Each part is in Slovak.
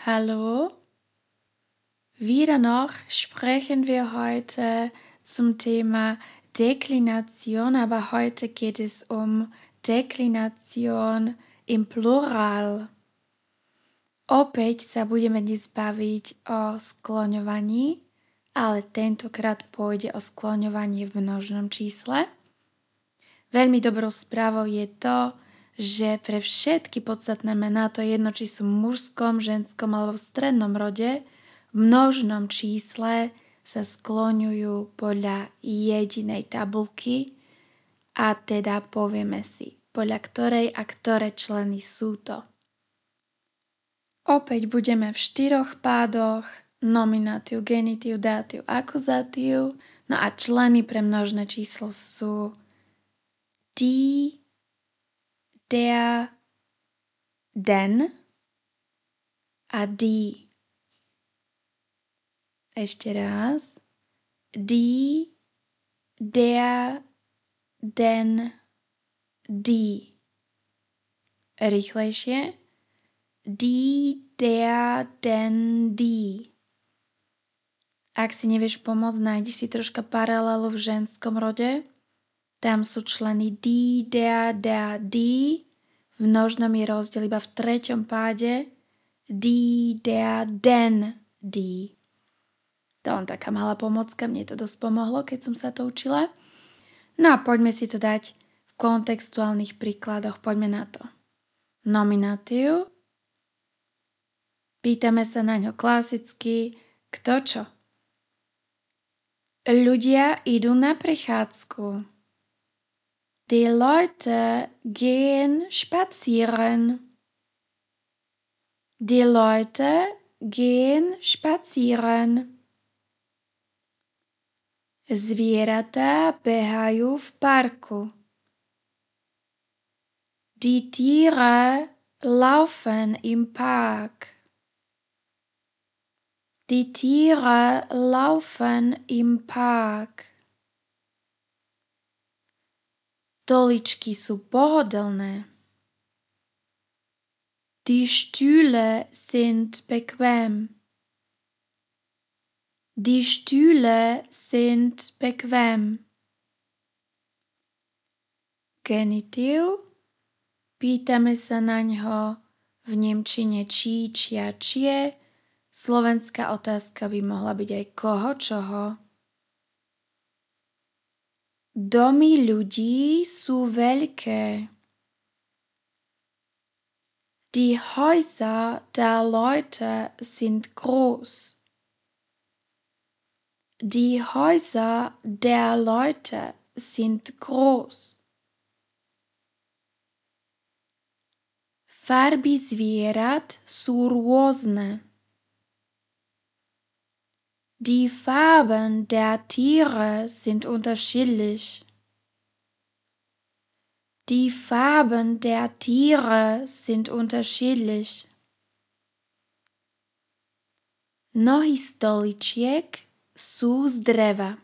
Hallo, wieder noch sprechen wir heute zum Thema Deklination, aber heute geht es um Deklination im Plural. Opäť sa budeme dnes baviť o skloňovaní, ale tentokrát pôjde o skloňovanie v množnom čísle. Veľmi dobrou správou je to, že pre všetky podstatné mená, to je jedno, či sú v mužskom, ženskom alebo v strednom rode, v množnom čísle sa skloňujú podľa jedinej tabulky a teda povieme si, podľa ktorej a ktoré členy sú to. Opäť budeme v 4 pádoch: nominatív, genitív, dátív, akuzatív. No a členy pre množné číslo sú die, der, den a die. Ešte raz. Die, der, den, die. Rýchlejšie. Die, der, den, die. Ak si nevieš pomôcť, nájdi si troška paralelu v ženskom rode. Tam sú členy die, der, die. V množnom je rozdiel iba v 3. páde. Die, der, den, die. To len taká malá pomocka, mne to dosť pomohlo, keď som sa to učila. No a poďme si to dať v kontextuálnych príkladoch. Poďme na to. Nominatív. Pýtame sa na ňo klasicky. Kto čo? Ľudia idú na prechádzku. Die Leute gehen spazieren. Die Leute gehen spazieren. Zvieratá behajú v parku. Die Tiere laufen im Park. Die Tiere laufen im Park. Stoličky sú pohodlné. Die Stühle sind bequem. Die Stühle sind bequem. Genitív. Pýtame sa na ňo v nemčine čí, čia, čie. Slovenská otázka by mohla byť aj koho, čoho. Domy ľudí sú veľké. Die Häuser der Leute sind groß. Die Häuser der Leute sind groß. Farby zvierat sú rôzne. Die Farben der Tiere sind unterschiedlich. Die Farben der Tiere sind unterschiedlich. Nohy stoličiek sú z dreva.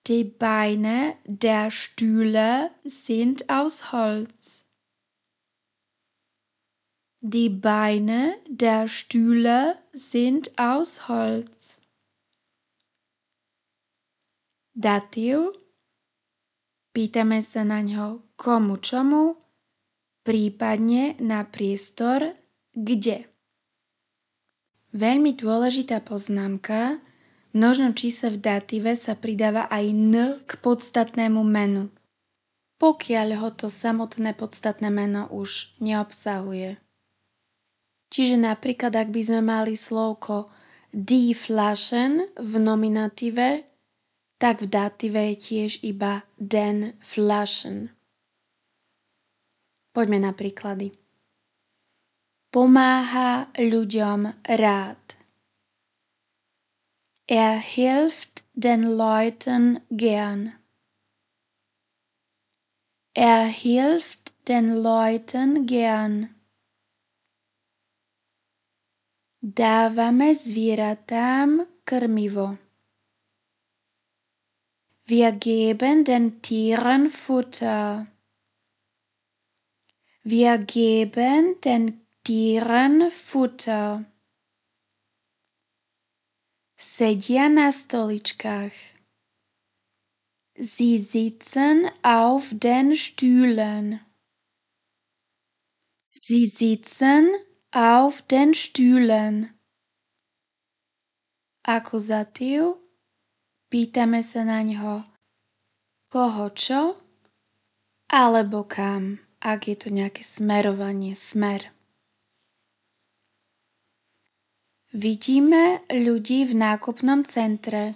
Die Beine der Stühle sind aus Holz. Die Beine der Stühle sind aus Holz. Datív. Pýtame sa na ňo komu čomu, prípadne na priestor kde. Veľmi dôležitá poznámka. V množnom čísle v datíve sa pridáva aj n k podstatnému menu, pokiaľ ho to samotné podstatné meno už neobsahuje. Čiže napríklad, ak by sme mali slovko die Flaschen v nominatíve, tak v datíve je tiež iba den Flaschen. Poďme na príklady. Pomáha ľuďom rád. Er hilft den Leuten gern. Er hilft den Leuten gern. Dávame zvieratám krmivo. Wir geben den Tieren Futter. Wir geben den Tieren Futter. Sedia na stoličkách. Sie sitzen auf den Stühlen. Sie sitzen auf den Stühlen. Akuzatív. Pýtame sa na ňo koho čo alebo kam, ak je to nejaké smerovanie, smer. Vidíme ľudí v nákupnom centre.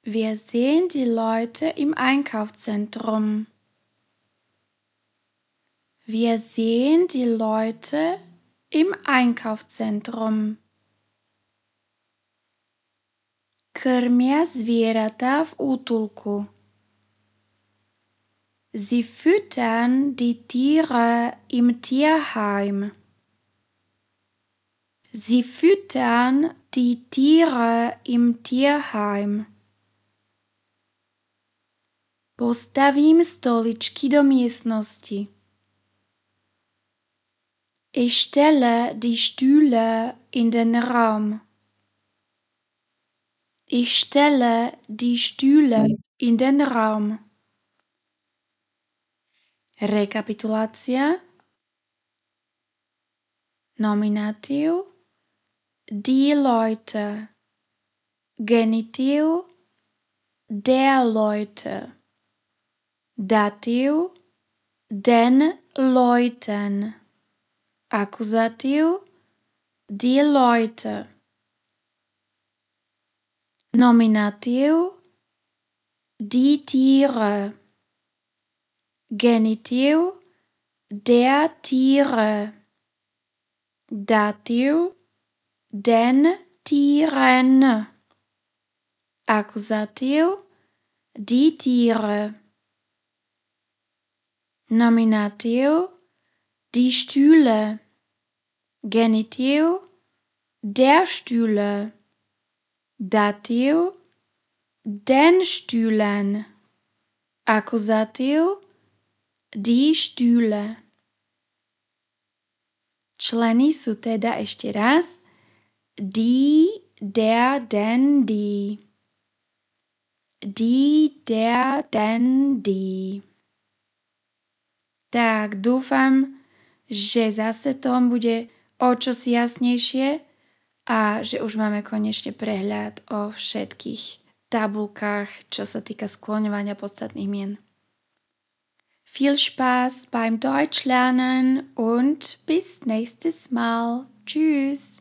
Wir sehen die Leute im Einkaufszentrum. Wir sehen die Leute im Einkaufszentrum. Krmia zvieratá v útulku. Sie füttern die Tiere im Tierheim. Sie füttern die Tiere im Tierheim. Postavím stoličky do miestnosti. Ich stelle die Stühle in den Raum. Ich stelle die Stühle in den Raum. Rekapitulácia. Nominatív. Die Leute. Genitív. Der Leute. Datív. Den Leuten. Akuzatív. Die Leute. Nominatív. Die Tiere. Genitív. Der Tiere. Datív. Den Tieren. Akuzatív. Die Tiere. Nominatív. Die Stühle. Genitív. Der Stühle. Datív. Den Stühlen. Akuzatív. Die Stühle. Členy sú teda ešte raz die, der, den, die. Die, der, den, die. Tak, dúfam, že zase to bude o čosi jasnejšie a že už máme konečne prehľad o všetkých tabulkách, čo sa týka skloňovania podstatných mien. Viel Spaß beim Deutschlernen und bis nächstes Mal. Tschüss.